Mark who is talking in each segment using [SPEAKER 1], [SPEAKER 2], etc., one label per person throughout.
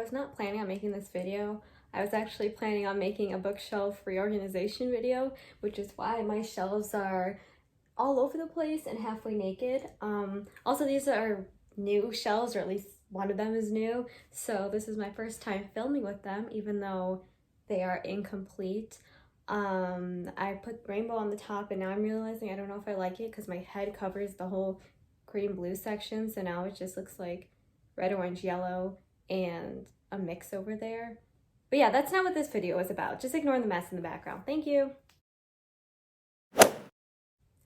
[SPEAKER 1] was not planning on making this video. I was actually planning on making a bookshelf reorganization video, which is why my shelves are all over the place and halfway naked. Also, these are new shelves, or at least one of them is new, so this is my first time filming with them, even though they are incomplete. I put rainbow on the top, and now I'm realizing I don't know if I like it because my head covers the whole green blue section, so now it just looks like red, orange, yellow, and a mix over there. But yeah, that's not what this video is about. Just ignore the mess in the background. Thank you.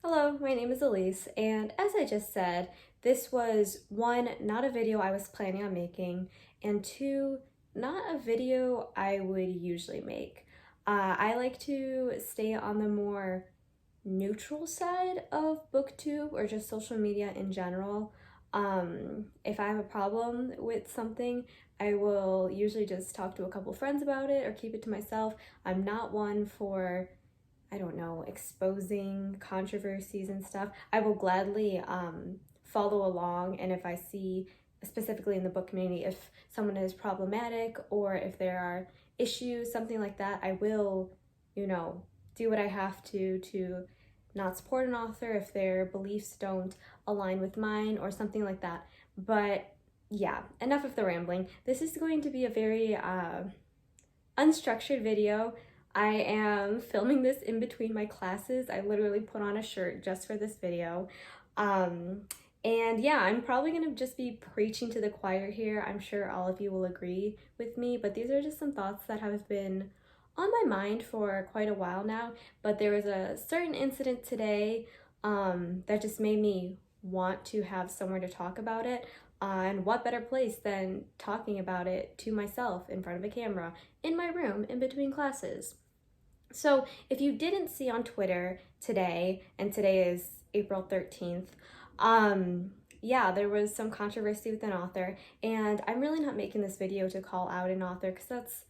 [SPEAKER 1] Hello, my name is Elise, and as I just said, this was one, not a video I was planning on making, and two, not a video I would usually make. I like to stay on the more neutral side of booktube or just social media in general. If I have a problem with something, I will usually just talk to a couple friends about it or keep it to myself. I'm not one for, I don't know, exposing controversies and stuff. I will gladly follow along, and if I see, specifically in the book community, if someone is problematic or if there are issues, something like that, I will, you know, do what I have to not support an author if their beliefs don't align with mine or something like that. But yeah, enough of the rambling. This is going to be a very unstructured video. I am filming this in between my classes. I literally put on a shirt just for this video. And yeah, I'm probably gonna just be preaching to the choir here. I'm sure all of you will agree with me, but these are just some thoughts that have been on my mind for quite a while now. But there was a certain incident today that just made me want to have somewhere to talk about it. And what better place than talking about it to myself in front of a camera in my room in between classes. So if you didn't see on Twitter today, and today is April 13th, yeah, there was some controversy with an author, and I'm really not making this video to call out an author because that's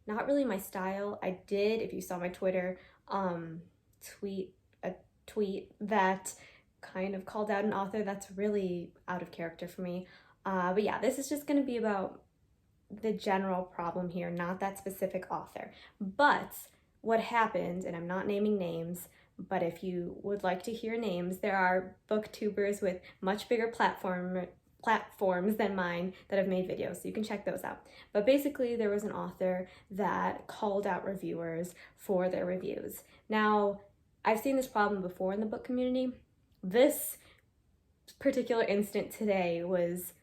[SPEAKER 1] not really my style. I did, if you saw my Twitter, tweet a tweet that kind of called out an author. That's really out of character for me. But yeah, this is just going to be about the general problem here, not that specific author. But what happened, and I'm not naming names, but if you would like to hear names, there are booktubers with much bigger platforms than mine that have made videos, so you can check those out. But basically, there was an author that called out reviewers for their reviews. Now, I've seen this problem before in the book community. This particular incident today was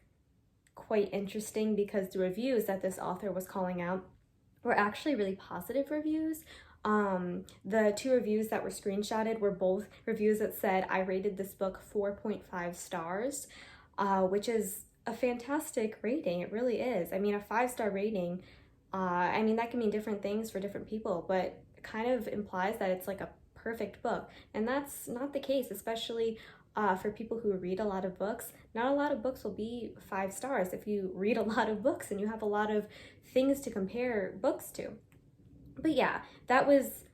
[SPEAKER 1] quite interesting because the reviews that this author was calling out were actually really positive reviews. The two reviews that were screenshotted were both reviews that said, I rated this book 4.5 stars, which is a fantastic rating. It really is. I mean, a 5-star rating, I mean, that can mean different things for different people, but it kind of implies that it's like a perfect book. And that's not the case, especially for people who read a lot of books. Not a lot of books will be 5 stars if you read a lot of books and you have a lot of things to compare books to. But yeah, that was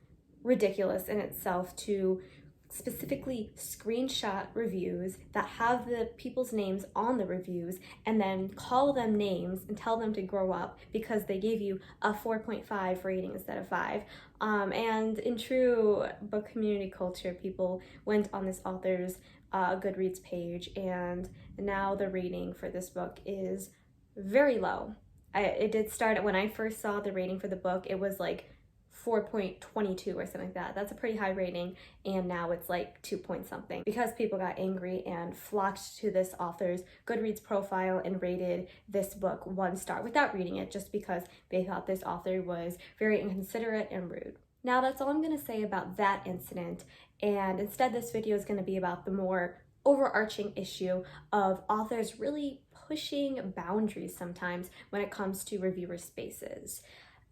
[SPEAKER 1] ridiculous in itself to specifically screenshot reviews that have the people's names on the reviews and then call them names and tell them to grow up because they gave you a 4.5 rating instead of 5. And in true book community culture, people went on this author's Goodreads page, and now the rating for this book is very low. It did start, when I first saw the rating for the book, it was like 4.22 or something like that. That's a pretty high rating, and now it's like 2 point something because people got angry and flocked to this author's Goodreads profile and rated this book 1 star without reading it, just because they thought this author was very inconsiderate and rude. Now that's all I'm going to say about that incident, and instead this video is going to be about the more overarching issue of authors really pushing boundaries sometimes when it comes to reviewer spaces.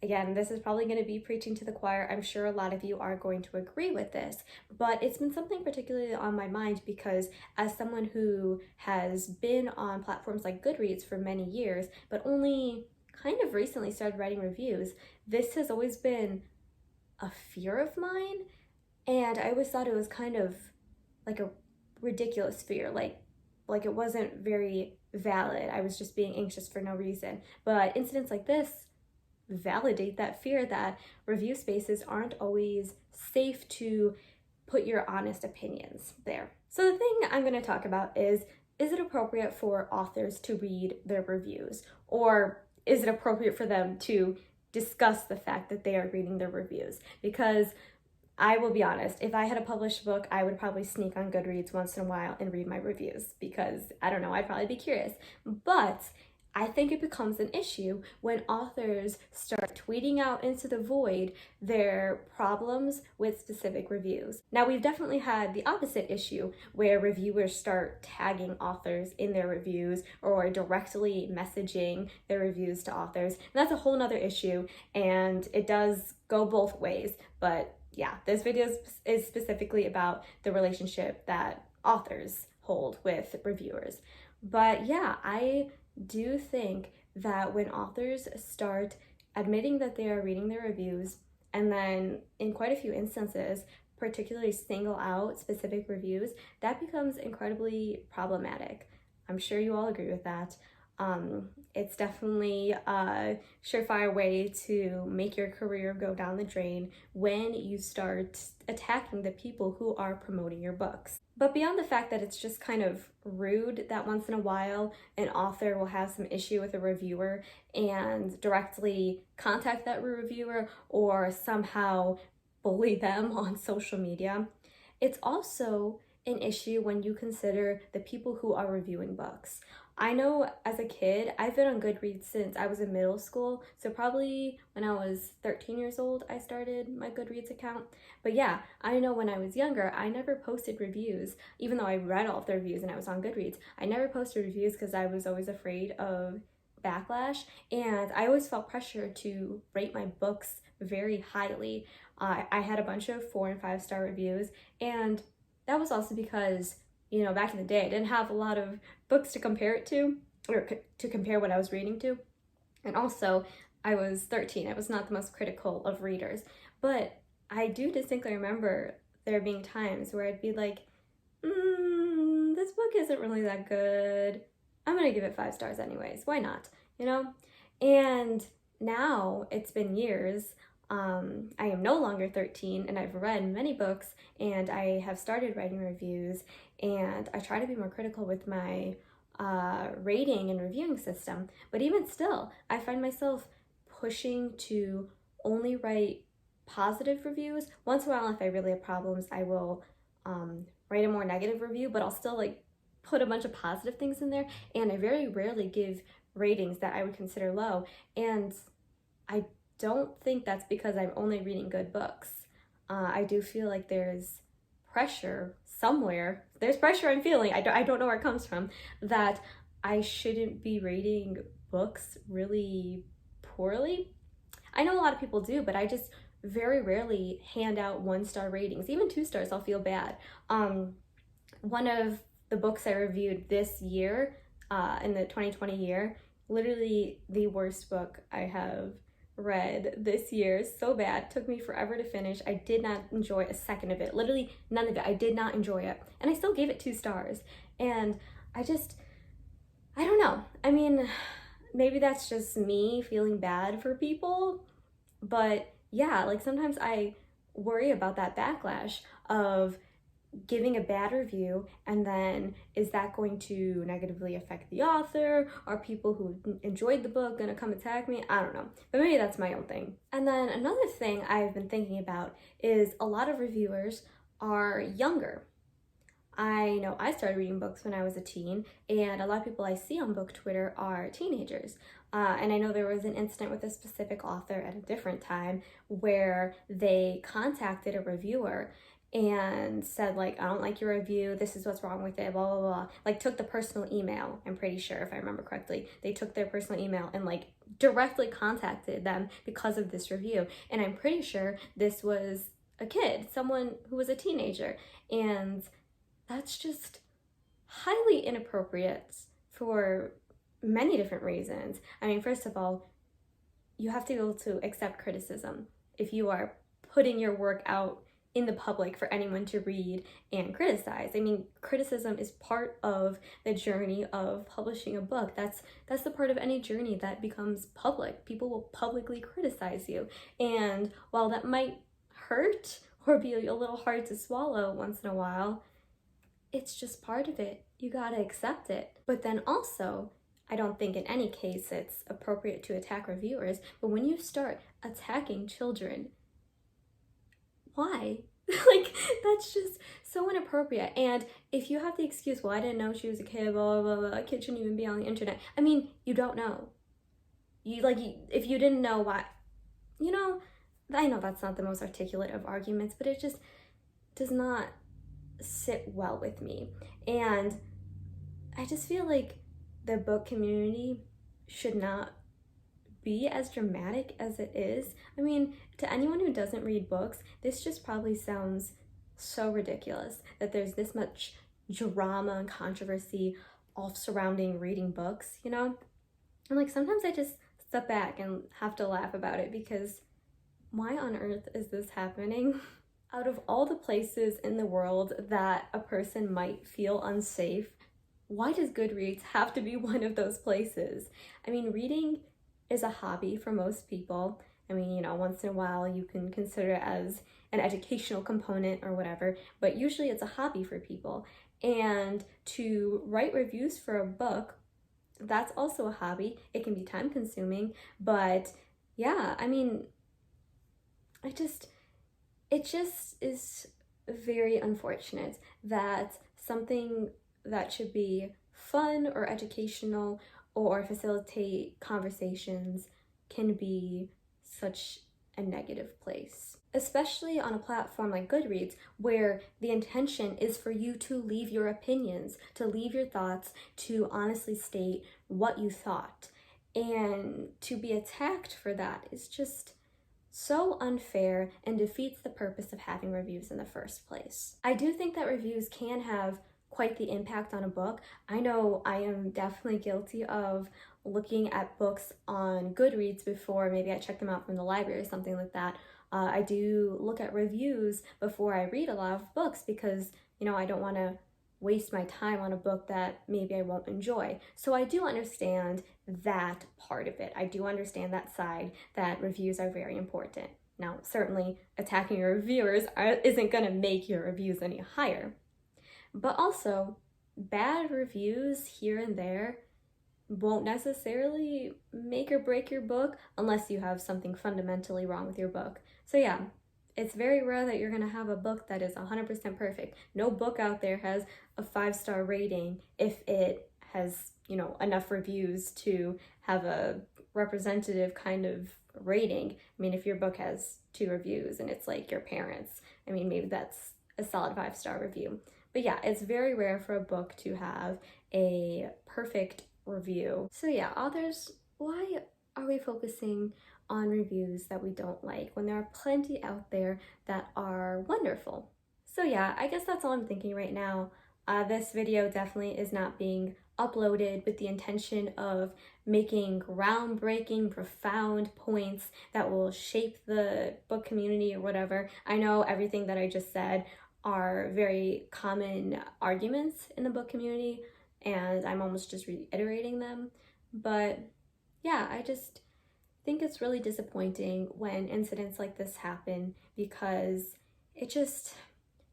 [SPEAKER 1] Again, this is probably going to be preaching to the choir. I'm sure a lot of you are going to agree with this, but it's been something particularly on my mind because as someone who has been on platforms like Goodreads for many years, but only kind of recently started writing reviews, this has always been a fear of mine, and I always thought it was kind of like a ridiculous fear. Like, like it wasn't very valid. I was just being anxious for no reason. But incidents like this validate that fear that review spaces aren't always safe to put your honest opinions there. So the thing I'm going to talk about is it appropriate for authors to read their reviews? Or is it appropriate for them to discuss the fact that they are reading their reviews? Because I will be honest, if I had a published book, I would probably sneak on Goodreads once in a while and read my reviews because, I don't know, I'd probably be curious. But I think it becomes an issue when authors start tweeting out into the void their problems with specific reviews. Now, we've definitely had the opposite issue where reviewers start tagging authors in their reviews or directly messaging their reviews to authors. And that's a whole nother issue, and it does go both ways. But yeah, this video is specifically about the relationship that authors hold with reviewers. But yeah, I do think that when authors start admitting that they are reading their reviews and then in quite a few instances particularly single out specific reviews, that becomes incredibly problematic. I'm sure you all agree with that. It's definitely a surefire way to make your career go down the drain when you start attacking the people who are promoting your books. But beyond the fact that it's just kind of rude that once in a while an author will have some issue with a reviewer and directly contact that reviewer or somehow bully them on social media, it's also an issue when you consider the people who are reviewing books. I know as a kid, I've been on Goodreads since I was in middle school, so probably when I was 13 years old, I started my Goodreads account. But yeah, I know when I was younger, I never posted reviews, even though I read all of the reviews and I was on Goodreads. I never posted reviews because I was always afraid of backlash, and I always felt pressure to rate my books very highly. I had a bunch of 4 and 5 star reviews, and that was also because, you know, back in the day, I didn't have a lot of books to compare it to, or to compare what I was reading to. And also, I was 13. I was not the most critical of readers. But I do distinctly remember there being times where I'd be like, this book isn't really that good. I'm gonna give it 5 stars anyways. Why not? You know? And now, it's been years. I am no longer 13 and I've read many books and I have started writing reviews, and I try to be more critical with my rating and reviewing system. But even still, I find myself pushing to only write positive reviews. Once in a while, if I really have problems, I will write a more negative review, but I'll still like put a bunch of positive things in there, and I very rarely give ratings that I would consider low. And I don't think that's because I'm only reading good books. I do feel like there's pressure somewhere. There's pressure I'm feeling. I don't know where it comes from, that I shouldn't be rating books really poorly. I know a lot of people do, but I just very rarely hand out 1-star ratings. Even 2 stars, I'll feel bad. One of the books I reviewed this year, in the 2020 year, literally the worst book I have read this year. So bad, took me forever to finish. I did not enjoy a second of it, literally none of it. I did not enjoy it, and I still gave it 2 stars. And I don't know, I mean, maybe that's just me feeling bad for people, but yeah, like sometimes I worry about that backlash of giving a bad review, and then is that going to negatively affect the author? Are people who enjoyed the book gonna come attack me? I don't know, but maybe that's my own thing. And then another thing I've been thinking about is a lot of reviewers are younger. I know I started reading books when I was a teen, and a lot of people I see on book Twitter are teenagers. And I know there was an incident with a specific author at a different time where they contacted a reviewer and said like, I don't like your review, this is what's wrong with it, blah, blah, blah. Like took the personal email, I'm pretty sure if I remember correctly. They took their personal email and like directly contacted them because of this review. And I'm pretty sure this was a kid, someone who was a teenager. And that's just highly inappropriate for many different reasons. I mean, first of all, you have to be able to accept criticism. If you are putting your work out in the public for anyone to read and criticize. I mean, criticism is part of the journey of publishing a book. That's the part of any journey that becomes public. People will publicly criticize you. And while that might hurt or be a little hard to swallow once in a while, it's just part of it. You gotta accept it. But then also, I don't think in any case it's appropriate to attack reviewers, but when you start attacking children, why? Like, that's just so inappropriate. And if you have the excuse, well, I didn't know she was a kid, blah, blah, blah, a kid shouldn't even be on the internet. I mean, you don't know. If you didn't know why, I know that's not the most articulate of arguments, but it just does not sit well with me. And I just feel like the book community should not be as dramatic as it is. I mean, to anyone who doesn't read books, this just probably sounds so ridiculous that there's this much drama and controversy all surrounding reading books, And like, sometimes I just step back and have to laugh about it, because why on earth is this happening? Out of all the places in the world that a person might feel unsafe, why does Goodreads have to be one of those places? I mean, reading is a hobby for most people. I mean, once in a while you can consider it as an educational component or whatever, but usually it's a hobby for people. And to write reviews for a book, that's also a hobby. It can be time consuming, but yeah, I mean, it just is very unfortunate that something that should be fun or educational or facilitate conversations can be such a negative place. Especially on a platform like Goodreads, where the intention is for you to leave your opinions, to leave your thoughts, to honestly state what you thought. And to be attacked for that is just so unfair and defeats the purpose of having reviews in the first place. I do think that reviews can have quite the impact on a book. I know I am definitely guilty of looking at books on Goodreads before maybe I check them out from the library or something like that. I do look at reviews before I read a lot of books because, I don't want to waste my time on a book that maybe I won't enjoy. So I do understand that part of it. I do understand that side, that reviews are very important. Now, certainly attacking your reviewers isn't going to make your reviews any higher. But also, bad reviews here and there won't necessarily make or break your book unless you have something fundamentally wrong with your book. So yeah, it's very rare that you're going to have a book that is 100% perfect. No book out there has a 5-star rating if it has, enough reviews to have a representative kind of rating. I mean, if your book has 2 reviews and it's like your parents, I mean, maybe that's a solid 5-star review. But yeah, it's very rare for a book to have a perfect review. So yeah, authors, why are we focusing on reviews that we don't like when there are plenty out there that are wonderful? So yeah, I guess that's all I'm thinking right now. This video definitely is not being uploaded with the intention of making groundbreaking, profound points that will shape the book community or whatever. I know everything that I just said are very common arguments in the book community, and I'm almost just reiterating them. But yeah, I just think it's really disappointing when incidents like this happen, because it just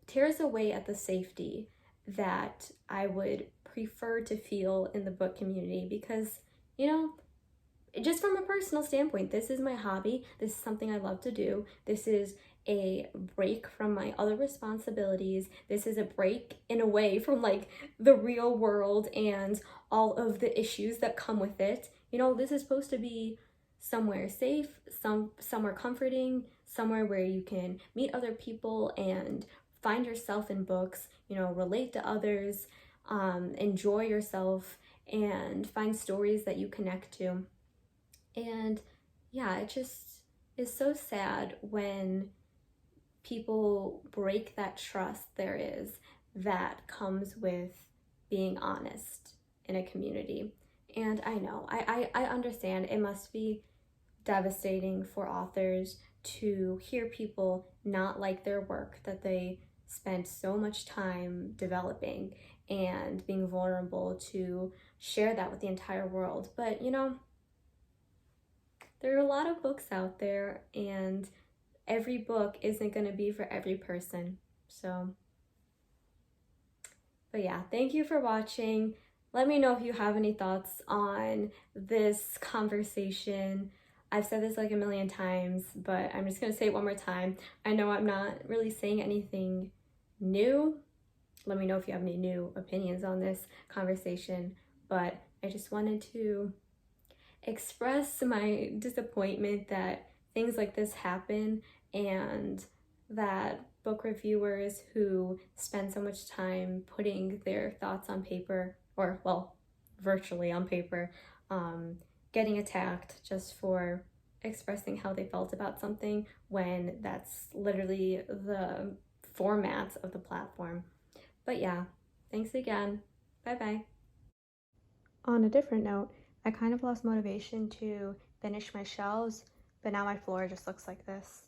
[SPEAKER 1] tears away at the safety that I would prefer to feel in the book community. Because, just from a personal standpoint, this is my hobby. This is something I love to do. This is a break from my other responsibilities. This is a break in a way from like the real world and all of the issues that come with it. This is supposed to be somewhere safe, somewhere comforting, somewhere where you can meet other people and find yourself in books, relate to others, enjoy yourself, and find stories that you connect to. And yeah, it just is so sad when people break that trust there is that comes with being honest in a community. And I know, I understand it must be devastating for authors to hear people not like their work that they spent so much time developing and being vulnerable to share that with the entire world. But you know, there are a lot of books out there, and every book isn't going to be for every person. So, but yeah, thank you for watching. Let me know if you have any thoughts on this conversation. I've said this like a million times, but I'm just going to say it one more time. I know I'm not really saying anything new. Let me know if you have any new opinions on this conversation, but I just wanted to express my disappointment that things like this happen, and that book reviewers who spend so much time putting their thoughts on paper, or well, virtually on paper, getting attacked just for expressing how they felt about something when that's literally the format of the platform. But yeah, thanks again. Bye-bye. On a different note, I kind of lost motivation to finish my shelves, but now my floor just looks like this.